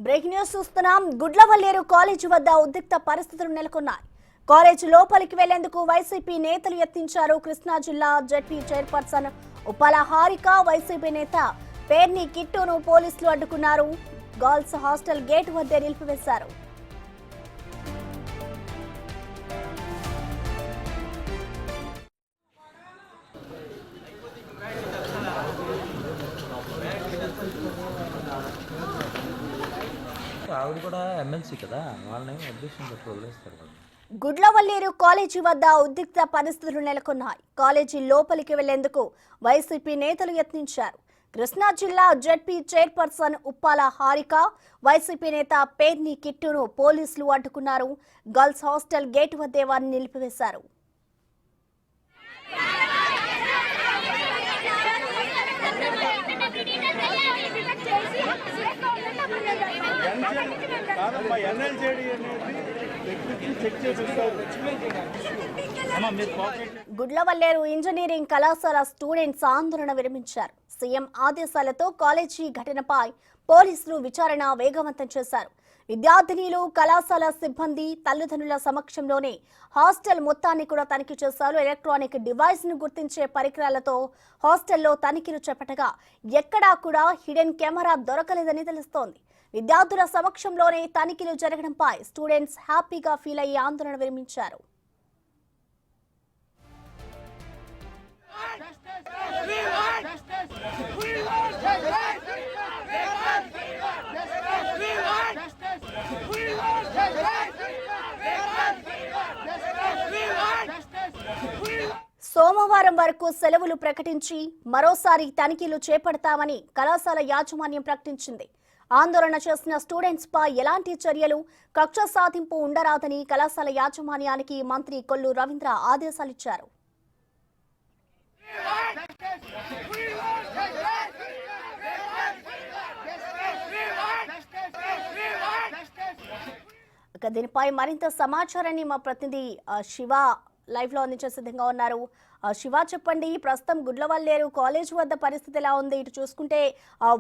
Breaking news చూస్తున్నాం. Gudlavalleru college వద్ద ఉద్రిక్త పరిస్థితులు నెలకొన్నాయి. కాలేజీ లోపలికి వెళ్లేందుకు వైసీపీ నేతలు యత్నించారు. కృష్ణా జిల్లా ZP chairperson Uppala Harika, YCP నేత పేర్ని కిట్టును పోలీసులు అడ్డుకున్నారు. గర్ల్స్ హాస్టల్ గేట్ వద్దే నిలిపివేశారు. ఆవిడ కూడా ఎమ్మెల్సీ కదా, వాళ్ళని అబ్జెక్షన్ పెట్టి వదిలేస్తారు కదా. గుడ్లవల్లేరు కాలేజీ వద్ద ఉద్రిక్త పరిస్థితులు నెలకొన్నాయి. కాలేజీ లోపలికి వెళ్లేందుకు వైసీపీ నేతలు యత్నించారు. కృష్ణా జిల్లా ZP chairperson Uppala Harika, YCP నేత పేర్ని కిట్టును పోలీసులు అడ్డుకున్నారు. గర్ల్స్ హాస్టల్ గేట్ వద్దే వారిని నిలిపివేశారు. గుడ్లవల్లేరు ఇంజనీరింగ్ కళాశాల స్టూడెంట్స్ ఆందోళన విరమించారు. సీఎం ఆదేశాలతో కాలేజీ ఘటనపై పోలీసులు విచారణ వేగవంతం చేశారు. విద్యార్థినులు, కళాశాల సిబ్బంది, తల్లిదండ్రుల సమక్షంలోనే హాస్టల్ మొత్తాన్ని కూడా తనిఖీ చేశారు. ఎలక్ట్రానిక్ డివైస్ ను గుర్తించే పరికరాలతో హాస్టల్లో తనిఖీలు చేపట్టగా ఎక్కడా కూడా హిడెన్ కెమెరా దొరకలేదని తెలుస్తోంది. విద్యార్థుల సమక్షంలోనే తనిఖీలు జరగడంపై స్టూడెంట్స్ హ్యాపీగా ఫీల్ అయ్యి ఆందోళన విరమించారు. సోమవారం వరకు సెలవులు ప్రకటించి మరోసారి తనిఖీలు చేపడతామని కళాశాల యాజమాన్యం ప్రకటించింది. ఆందోళన చేసిన స్టూడెంట్స్ పై ఎలాంటి చర్యలు, కక్ష సాధింపు ఉండరాదని కళాశాల యాజమాన్యానికి మంత్రి కొల్లు రవీంద్ర ఆదేశాలిచ్చారు. దీనిపై మరింత సమాచారాన్ని మా ప్రతినిధి శివ లైవ్ లో అందించే సిద్ధంగా ఉన్నారు. శివ, చెప్పండి, ప్రస్తుతం గుడ్లవల్లేరు కాలేజ్ వద్ద పరిస్థితి ఎలా ఉంది? ఇటు చూసుకుంటే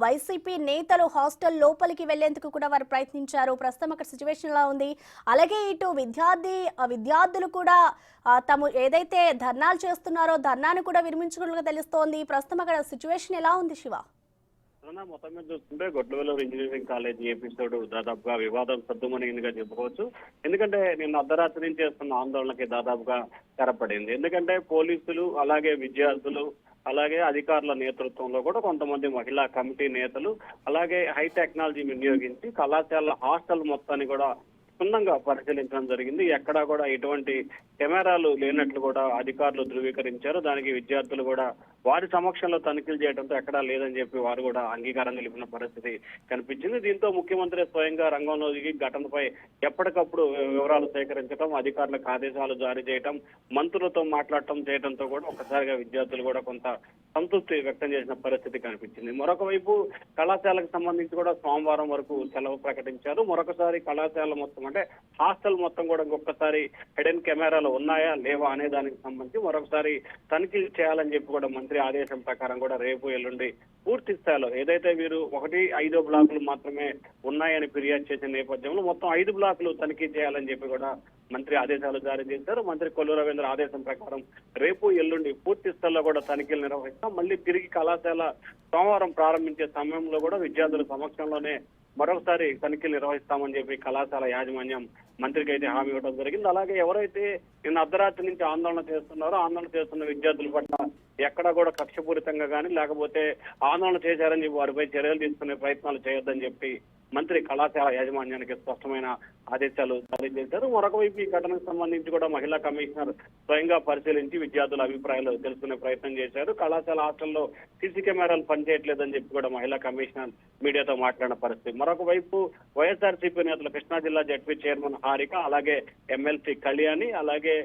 వైసీపీ నేతలు హాస్టల్ లోపలికి వెళ్లేందుకు కూడా వారు ప్రయత్నించారు. ప్రస్తుతం అక్కడ సిచ్యువేషన్ ఎలా ఉంది? అలాగే ఇటు విద్యార్థులు కూడా తాము ఏదైతే ధర్నాలు చేస్తున్నారో ధర్నాను కూడా విరమించుకున్నట్లుగా తెలుస్తోంది. ప్రస్తుతం అక్కడ సిచ్యువేషన్ ఎలా ఉంది శివ? మొత్తం మీద చూస్తుంటే గుడ్లవల్లేరు ఇంజనీరింగ్ కాలేజీ ఎపిసోడ్ దాదాపుగా వివాదం సద్దుమణిగా చెప్పుకోవచ్చు. ఎందుకంటే నిన్న అర్ధరాత్రి నుంచి చేస్తున్న ఆందోళనకి దాదాపుగా తెరపడింది. ఎందుకంటే పోలీసులు, అలాగే విద్యార్థులు, అలాగే అధికారుల నేతృత్వంలో కూడా కొంతమంది మహిళా కమిటీ నేతలు, అలాగే హై టెక్నాలజీ వినియోగించి కళాశాల హాస్టల్ మొత్తాన్ని కూడా క్షుణ్ణంగా పరిశీలించడం జరిగింది. ఎక్కడా కూడా ఎటువంటి కెమెరాలు లేనట్లు కూడా అధికారులు ధృవీకరించారు. దానికి విద్యార్థులు కూడా వారి సమక్షంలో తనిఖీలు చేయడంతో ఎక్కడా లేదని చెప్పి వారు కూడా అంగీకారం తెలిపిన పరిస్థితి కనిపించింది. దీంతో ముఖ్యమంత్రి స్వయంగా రంగంలో దిగి ఘటనపై ఎప్పటికప్పుడు వివరాలు సేకరించడం, అధికారులకు ఆదేశాలు జారీ చేయడం, మంత్రులతో మాట్లాడటం చేయడంతో కూడా ఒక్కసారిగా విద్యార్థులు కూడా కొంత సంతృప్తి వ్యక్తం చేసిన పరిస్థితి కనిపించింది. మరొక వైపు కళాశాలకు సంబంధించి కూడా సోమవారం వరకు సెలవు ప్రకటించారు. మరొకసారి కళాశాల మొత్తం అంటే హాస్టల్ మొత్తం కూడా ఇంకొకసారి హిడెన్ కెమెరాలు ఉన్నాయా లేవా అనే దానికి సంబంధించి మరొకసారి తనిఖీలు చేయాలని చెప్పి కూడా మంత్రి ఆదేశం ప్రకారం కూడా రేపు ఎల్లుండి పూర్తి స్థాయిలో ఏదైతే వీరు 1-5 బ్లాకులు మాత్రమే ఉన్నాయని ఫిర్యాదు చేసిన నేపథ్యంలో మొత్తం 5 బ్లాకులు తనిఖీ చేయాలని చెప్పి కూడా మంత్రి ఆదేశాలు జారీ చేశారు. మంత్రి కొల్లు రవీంద్ర ఆదేశం ప్రకారం రేపు ఎల్లుండి పూర్తి స్థాయిలో కూడా తనిఖీలు నిర్వహిస్తాం. మళ్ళీ తిరిగి కళాశాల సోమవారం ప్రారంభించే సమయంలో కూడా విద్యార్థుల సమక్షంలోనే మరొకసారి తనిఖీలు నిర్వహిస్తామని చెప్పి కళాశాల యాజమాన్యం మంత్రికి అయితే హామీ ఇవ్వడం జరిగింది. అలాగే ఎవరైతే నిన్న అర్ధరాత్రి నుంచి ఆందోళన చేస్తున్న విద్యార్థుల పట్ల ఎక్కడా కూడా కక్షపూరితంగా కానీ లేకపోతే ఆందోళన చేశారని చెప్పి వారిపై చర్యలు తీసుకునే ప్రయత్నాలు చేయొద్దని చెప్పి మంత్రి కళాశాల యాజమాన్యానికి స్పష్టమైన ఆదేశాలు జారీ చేశారు. మరొక వైపు ఈ ఘటనకు సంబంధించి కూడా మహిళా కమిషనర్ స్వయంగా పరిశీలించి విద్యార్థుల అభిప్రాయాలు తెలుసుకునే ప్రయత్నం చేశారు. కళాశాల హాస్టల్లో సీసీ కెమెరాలు పనిచేయట్లేదని చెప్పి కూడా మహిళా కమిషనర్ మీడియాతో మాట్లాడిన పరిస్థితి. మరొక వైపు వైఎస్ఆర్సీపీ నేతలు కృష్ణా జిల్లా జెడ్పీ చైర్మన్ హారిక, అలాగే ఎమ్మెల్సీ కళ్యాణి, అలాగే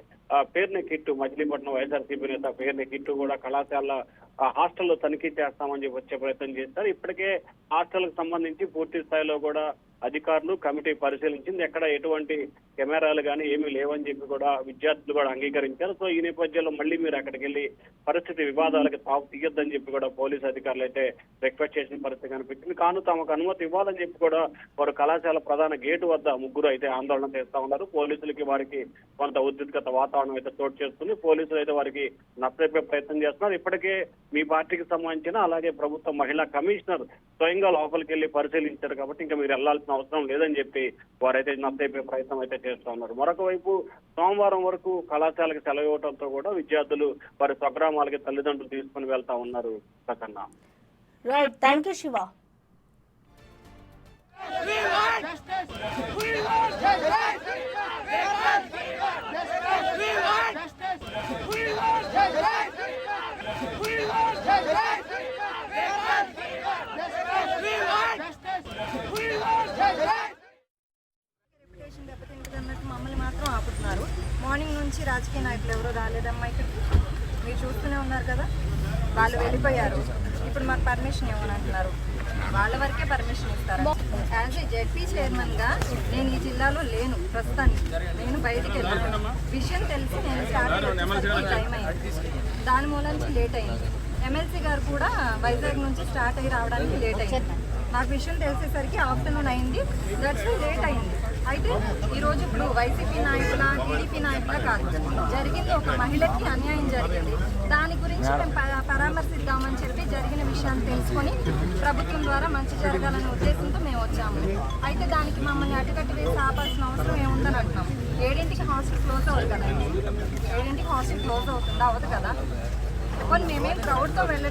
పేర్ని కిట్టు, మచిలీపట్నం వైఎస్ఆర్సీపీ నేత పేర్ని కిట్టు కూడా కళాశాల ఆ హాస్టల్లో తనిఖీ చేస్తామని చెప్పి వచ్చే ప్రయత్నం చేస్తారు. ఇప్పటికే హాస్టల్కి సంబంధించి పూర్తి స్థాయిలో కూడా అధికారులు కమిటీ పరిశీలించింది. ఎక్కడ ఎటువంటి కెమెరాలు కానీ ఏమీ లేవని చెప్పి కూడా విద్యార్థులు కూడా అంగీకరించారు. సో ఈ నేపథ్యంలో మళ్ళీ మీరు అక్కడికి వెళ్ళి పరిస్థితి వివాదాలకు తావు తీయొద్దని చెప్పి కూడా పోలీసు అధికారులు అయితే రిక్వెస్ట్ చేసిన పరిస్థితి కనిపించింది. కాను తమకు అనుమతి ఇవ్వాలని చెప్పి కూడా వారు కళాశాల ప్రధాన గేటు వద్ద ముగ్గురు అయితే ఆందోళన చేస్తా ఉన్నారు. పోలీసులకి వారికి కొంత ఉద్రిక్తత వాతావరణం అయితే చోటు చేస్తుంది. పోలీసులు అయితే వారికి నచ్చజెప్పే ప్రయత్నం చేస్తున్నారు. ఇప్పటికే మీ పార్టీకి సంబంధించిన అలాగే ప్రభుత్వ మహిళా కమిషనర్ స్వయంగా లోపలికి వెళ్ళి పరిశీలించారు కాబట్టి ఇంకా మీరు వెళ్లాల్సిన అవసరం లేదని చెప్పి వారైతే నచ్చజెప్పే ప్రయత్నం అయితే చేస్తూ ఉన్నారు. మరొక వైపు సోమవారం వరకు కళాశాలకు సెలవు ఇవ్వడంతో కూడా విద్యార్థులు వారి స్వగ్రామాలకి తల్లిదండ్రులు తీసుకుని వెళ్తా ఉన్నారు. Prasanna. Right, thank you Shiva. మమ్మల్ని మాత్రం ఆపుతున్నారు. మార్నింగ్ నుంచి రాజకీయ నాయకులు ఎవరో రాలేదమ్మా ఇక్కడికి, మీరు చూస్తూనే ఉన్నారు కదా. వాళ్ళు వెళ్ళిపోయారు. ఇప్పుడు మాకు పర్మిషన్ ఇవ్వని అంటున్నారు. వాళ్ళ వరకే పర్మిషన్ ఇస్తారు. యాజ్ ఏ జెడ్పీ చైర్మన్గా నేను ఈ జిల్లాలో లేను ప్రస్తుతానికి. నేను బయటికి వెళ్ళాను. విషయం తెలిసి నేను స్టార్ట్ టైం అయింది. దాని మూలంచి లేట్ అయింది. ఎమ్మెల్సీ గారు కూడా వైజాగ్ నుంచి స్టార్ట్ అయ్యి రావడానికి లేట్ అయింది. నాకు విషయం తెలిసేసరికి ఆఫ్టర్నూన్ అయింది. దట్స్ లేట్ అయింది. అయితే ఈరోజు ఇప్పుడు వైసీపీ నాయకుల టీడీపీ నాయకుల కాదు, జరిగింది ఒక మహిళకి అన్యాయం జరిగింది. దాని గురించి మేము పరామర్శిద్దామని చెప్పి జరిగిన విషయాన్ని తెలుసుకొని ప్రభుత్వం ద్వారా మంచి జరగాలనే ఉద్దేశంతో మేము వచ్చాము. అయితే దానికి మమ్మల్ని అటుకట్టు వేసి ఆపాల్సిన అవసరం ఏముందని అంటున్నాం. 7ంటికి హాస్టల్ క్లోజ్ అవుతుంది కదా, 7ంటికి హాస్టల్ క్లోజ్ అవుతుంది అవ్వదు కదా. కొన్ని మేమేం క్రౌడ్తో వెళ్ళ